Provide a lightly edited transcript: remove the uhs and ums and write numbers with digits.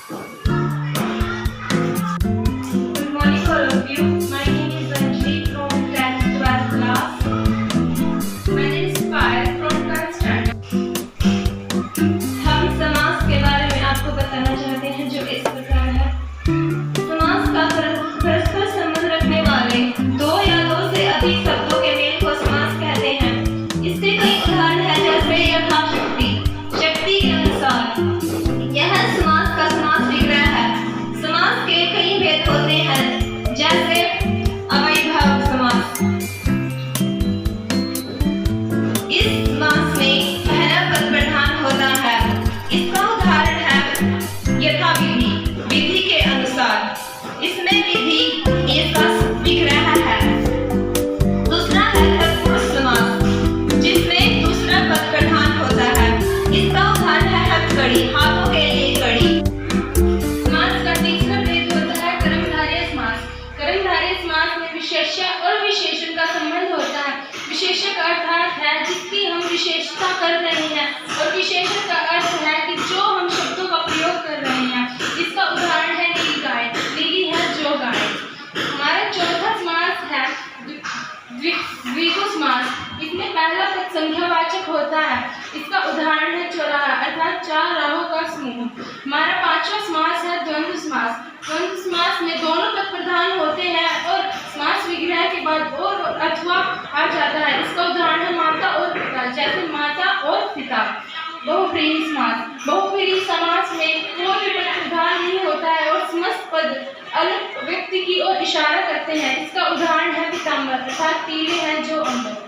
Good morning all of you. My name is Anjali from 10th class. My name is Payal from 12th standard. हम समास के बारे में आपको बताना चाहते हैं जो इस प्रकार है। समास का परस्पर संबंध रखने वाले दो या दो से अधिक शब्दों के मेल को समास कहते हैं। इसके कई उदाहरण हैं जैसे यथाशक्ति, शक्ति के अनुसार। यह समास का समास विग्रह है। समास के कई भेद होते हैं जैसे अवयभाव समास। इस समास में पहला पद प्रधान होता है। इसका उदाहरण है यथाविधि, विधि के अनुसार। इसमें विधि इसका विग्रह है। दूसरा है तत्पुरुष समास जिसमें दूसरा पद प्रधान होता है। इसका उदाहरण है हथकड़ी, हाथों के लिए कड़ी। समास का तीसरा भेद होता है कर्मधारय समास। कर्मधारय समास में विशेष्य और विशेषण का संबंध होता है। विशेष्य का अर्थ है जिसकी हम विशेषता कर रहे हैं और विशेषण का अर्थ है कि जो हम शब्दों का प्रयोग कर रहे हैं। इसका उदाहरण है नीली गाय, नीली है जो गाय। हमारा चौथा समास है द्विगु समास। इसमें पहला पद संख्यावाचक होता है। इसका उदाहरण है चौराहा अर्थात चार राहों का समूह। हमारा पांचवा समास है द्वंद्व समास। द्वंद्व समास में दोनों पद प्रधान होते हैं और समास विग्रह के बाद और अथवा आ जाता है। इसका उदाहरण है माता और पिता, जैसे माता और पिता। बहुव्रीहि समास। बहुव्रीहि समास में कोई भी पद प्रधान नहीं होता है और समस्त पद अलग व्यक्ति की ओर इशारा करते हैं। इसका उदाहरण है पीताम्बर अर्थात पीले हैं जो अंबर।